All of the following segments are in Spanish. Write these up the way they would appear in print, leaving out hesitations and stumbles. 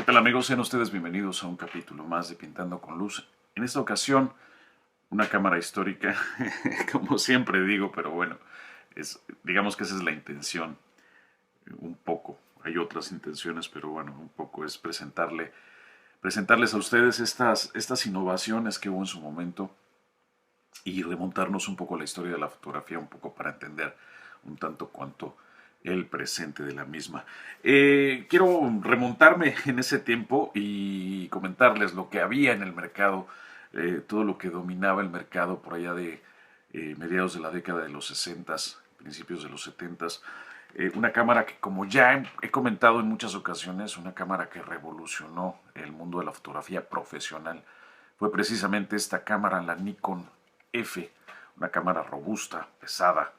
tal amigos? Sean ustedes bienvenidos a un capítulo más de Pintando con Luz. En esta ocasión, una cámara histórica, como siempre digo, pero bueno, digamos que esa es la intención, un poco. Hay otras intenciones, pero bueno, un poco es presentarles a ustedes estas innovaciones que hubo en su momento y remontarnos un poco a la historia de la fotografía, un poco para entender un tanto cuanto el presente de la misma. Quiero remontarme en ese tiempo y comentarles lo que había en el mercado, todo lo que dominaba el mercado por allá de mediados de la década de los 60, principios de los 70. Una cámara que, como ya he comentado en muchas ocasiones, una cámara que revolucionó el mundo de la fotografía profesional. Fue precisamente esta cámara, la Nikon F, una cámara robusta, pesada,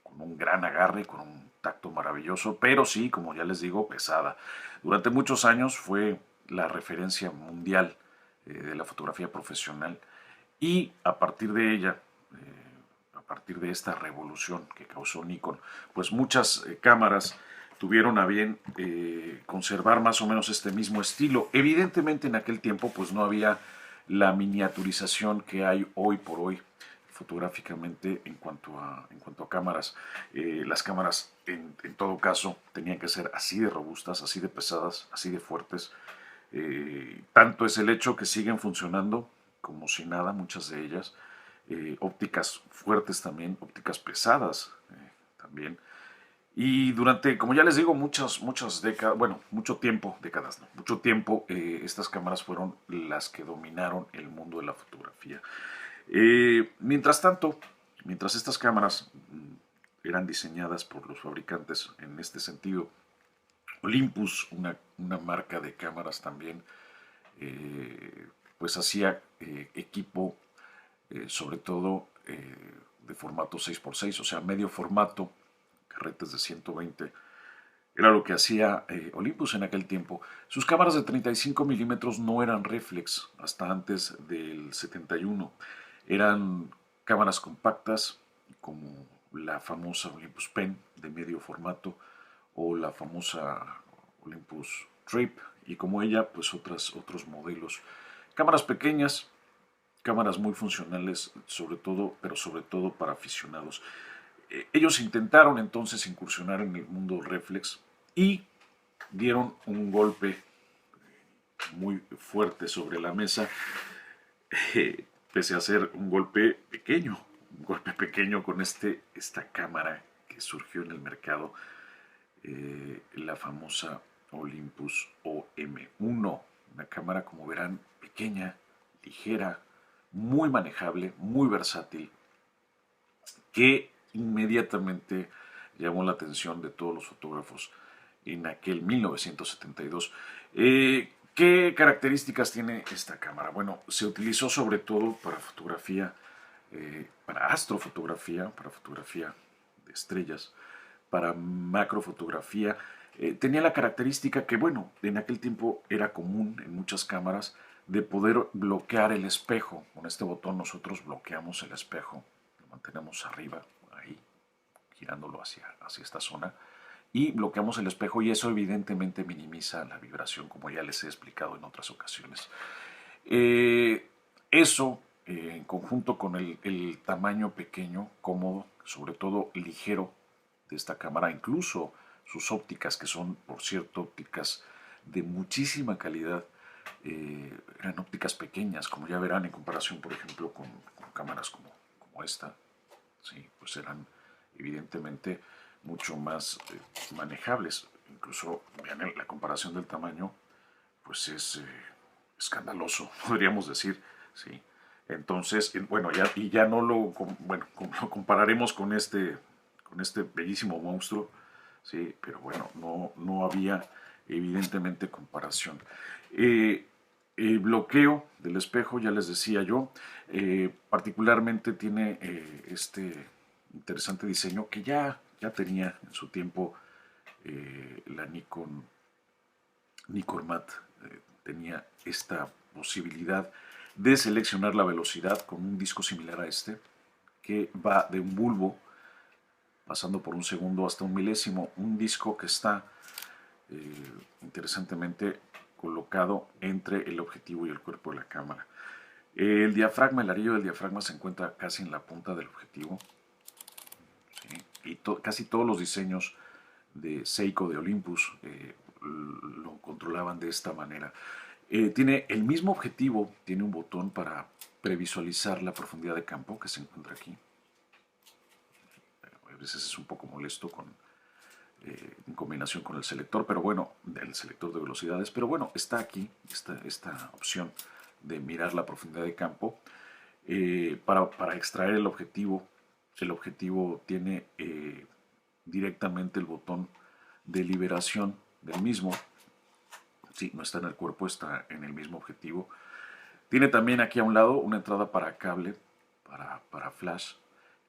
con un gran agarre, con un tacto maravilloso, pero sí, como ya les digo, pesada. Durante muchos años fue la referencia mundial de la fotografía profesional y a partir de ella, a partir de esta revolución que causó Nikon, pues muchas cámaras tuvieron a bien conservar más o menos este mismo estilo. Evidentemente en aquel tiempo pues no había la miniaturización que hay hoy por hoy fotográficamente en cuanto a cámaras. Las cámaras en todo caso tenían que ser así de robustas, así de pesadas, así de fuertes. Tanto es el hecho que siguen funcionando como si nada, muchas de ellas. Ópticas fuertes también, ópticas pesadas también. Y durante, como ya les digo, muchas décadas, bueno, mucho tiempo, décadas, no, mucho tiempo, estas cámaras fueron las que dominaron el mundo de la fotografía. Mientras tanto, mientras estas cámaras eran diseñadas por los fabricantes en este sentido, Olympus, una marca de cámaras también, pues hacía equipo, sobre todo de formato 6x6, o sea, medio formato, carretes de 120. Era lo que hacía Olympus en aquel tiempo. Sus cámaras de 35 milímetros no eran reflex hasta antes del 71. Eran cámaras compactas como la famosa Olympus Pen de medio formato o la famosa Olympus Trip y como ella pues otros modelos. Cámaras pequeñas, cámaras muy funcionales sobre todo, pero sobre todo para aficionados. Ellos intentaron entonces incursionar en el mundo reflex y dieron un golpe muy fuerte sobre la mesa, pese a ser un golpe pequeño con esta cámara que surgió en el mercado, la famosa Olympus OM1, una cámara, como verán, pequeña, ligera, muy manejable, muy versátil, que inmediatamente llamó la atención de todos los fotógrafos en aquel 1972. ¿Qué características tiene esta cámara? Bueno, se utilizó sobre todo para fotografía, para astrofotografía, para fotografía de estrellas, para macrofotografía. Tenía la característica que, bueno, en aquel tiempo era común en muchas cámaras de poder bloquear el espejo. Con este botón nosotros bloqueamos el espejo, lo mantenemos arriba, ahí, girándolo hacia esta zona, y bloqueamos el espejo y eso evidentemente minimiza la vibración, como ya les he explicado en otras ocasiones. Eso, en conjunto con el tamaño pequeño, cómodo, sobre todo ligero de esta cámara, incluso sus ópticas, que son, por cierto, ópticas de muchísima calidad, eran ópticas pequeñas, como ya verán, en comparación, por ejemplo, con cámaras como esta, sí, pues eran evidentemente mucho más manejables. Incluso, vean, la comparación del tamaño, pues es escandaloso, podríamos decir, sí. Entonces, bueno, ya no bueno, lo compararemos con este bellísimo monstruo, sí, pero bueno, no había evidentemente comparación. El bloqueo del espejo, ya les decía yo, particularmente tiene este interesante diseño que ya tenía en su tiempo la Nikormat. Tenía esta posibilidad de seleccionar la velocidad con un disco similar a este, que va de un bulbo, pasando por un segundo hasta un milésimo, un disco que está interesantemente colocado entre el objetivo y el cuerpo de la cámara. El diafragma, el anillo del diafragma se encuentra casi en la punta del objetivo, ¿sí? Y casi todos los diseños de Seiko de Olympus lo controlaban de esta manera. Tiene el mismo objetivo, tiene un botón para previsualizar la profundidad de campo que se encuentra aquí. A veces es un poco molesto en combinación con el selector, pero bueno, el selector de velocidades, pero bueno, está aquí esta opción de mirar la profundidad de campo. Para extraer el objetivo tiene directamente el botón de liberación del mismo. Sí, no está en el cuerpo, está en el mismo objetivo. Tiene también aquí a un lado una entrada para cable, para flash,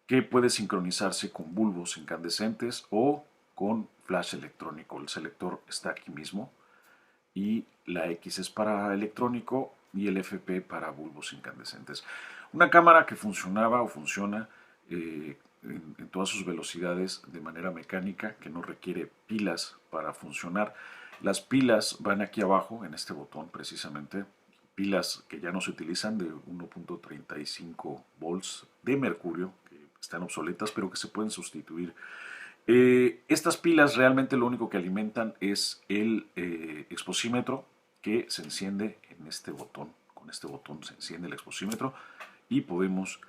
que puede sincronizarse con bulbos incandescentes o con flash electrónico. El selector está aquí mismo y la X es para electrónico y el FP para bulbos incandescentes. Una cámara que funcionaba o funciona en todas sus velocidades de manera mecánica, que no requiere pilas para funcionar. Las pilas van aquí abajo en este botón precisamente, pilas que ya no se utilizan de 1.35 volts de mercurio, que están obsoletas pero que se pueden sustituir. Estas pilas realmente lo único que alimentan es el exposímetro, que se enciende en este botón. Con este botón se enciende el exposímetro y podemos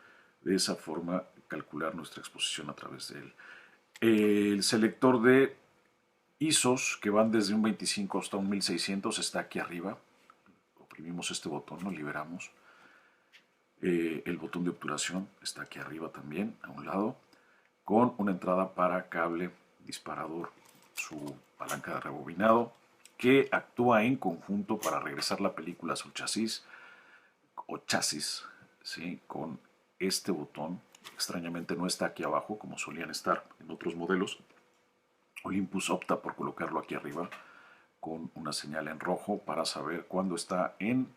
de esa forma calcular nuestra exposición a través de él. El selector de ISOs, que van desde un 25 hasta un 1600, está aquí arriba. Oprimimos este botón, lo liberamos. El botón de obturación está aquí arriba también, a un lado, con una entrada para cable, disparador, su palanca de rebobinado, que actúa en conjunto para regresar la película a su chasis, ¿sí? Con este botón. Extrañamente no está aquí abajo, como solían estar en otros modelos. Olympus opta por colocarlo aquí arriba, con una señal en rojo para saber cuándo está en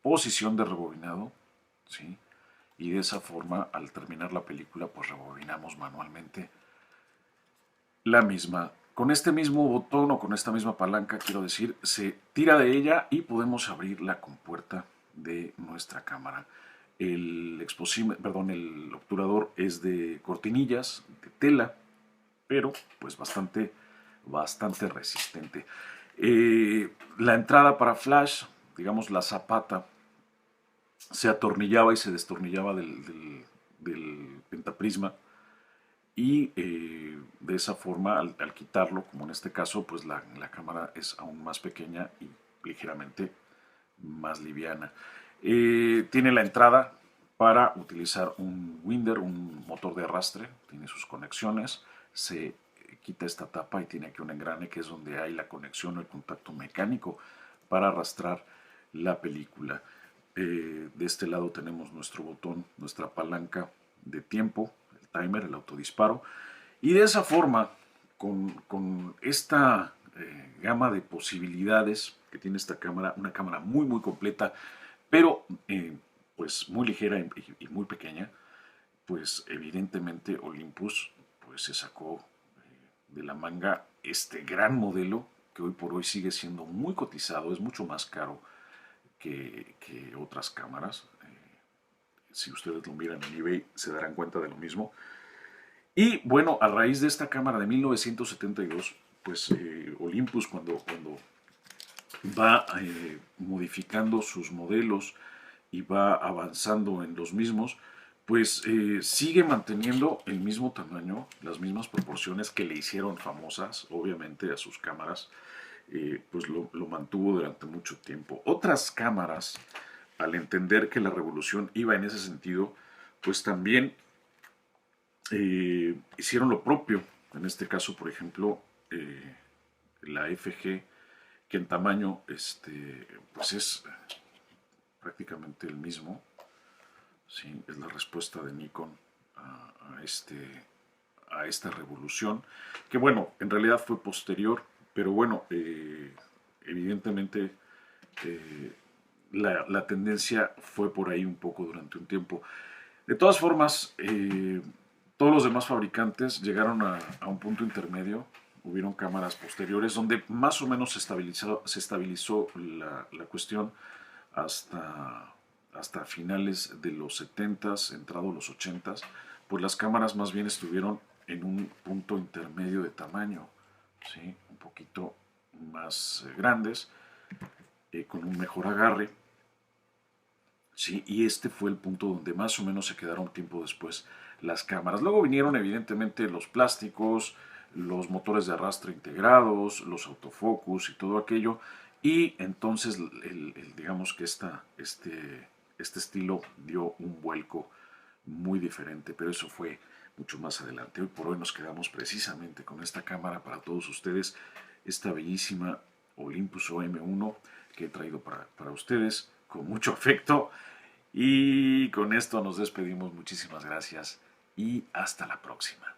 posición de rebobinado, ¿sí? Y de esa forma, al terminar la película, pues rebobinamos manualmente la misma. Con este mismo botón o con esta misma palanca, quiero decir, se tira de ella y podemos abrir la compuerta de nuestra cámara. El obturador es de cortinillas, de tela, pero pues bastante resistente. La entrada para flash, digamos la zapata, se atornillaba y se destornillaba del pentaprisma, y de esa forma al quitarlo, como en este caso, pues la cámara es aún más pequeña y ligeramente más liviana. Tiene la entrada para utilizar un winder, un motor de arrastre, tiene sus conexiones, se quita esta tapa y tiene aquí un engrane que es donde hay la conexión o el contacto mecánico para arrastrar la película. De este lado tenemos nuestro botón, nuestra palanca de tiempo, el timer, el autodisparo, y de esa forma, con esta gama de posibilidades que tiene esta cámara, una cámara muy completa, pero pues muy ligera y muy pequeña, pues evidentemente Olympus pues se sacó de la manga este gran modelo que hoy por hoy sigue siendo muy cotizado, es mucho más caro que otras cámaras. Si ustedes lo miran en eBay se darán cuenta de lo mismo. Y bueno, a raíz de esta cámara de 1972, pues Olympus cuando va modificando sus modelos y va avanzando en los mismos, pues sigue manteniendo el mismo tamaño, las mismas proporciones que le hicieron famosas, obviamente, a sus cámaras, pues lo mantuvo durante mucho tiempo. Otras cámaras, al entender que la revolución iba en ese sentido, pues también hicieron lo propio. En este caso, por ejemplo, la FG, que en tamaño pues es prácticamente el mismo, ¿sí? Es la respuesta de Nikon a esta revolución, que bueno, en realidad fue posterior, pero bueno, evidentemente la tendencia fue por ahí un poco durante un tiempo. De todas formas, todos los demás fabricantes llegaron a un punto intermedio hubieron cámaras posteriores donde más o menos se estabilizó la cuestión hasta finales de los 70s, entrado los 80s, pues las cámaras más bien estuvieron en un punto intermedio de tamaño, ¿sí? Un poquito más grandes, con un mejor agarre. Sí, y este fue el punto donde más o menos se quedaron tiempo después las cámaras. Luego vinieron evidentemente los plásticos, los motores de arrastre integrados, los autofocus y todo aquello. Y entonces digamos que este estilo dio un vuelco muy diferente, pero eso fue mucho más adelante. Hoy por hoy nos quedamos precisamente con esta cámara para todos ustedes, esta bellísima Olympus OM1 que he traído para ustedes con mucho afecto. Y con esto nos despedimos. Muchísimas gracias y hasta la próxima.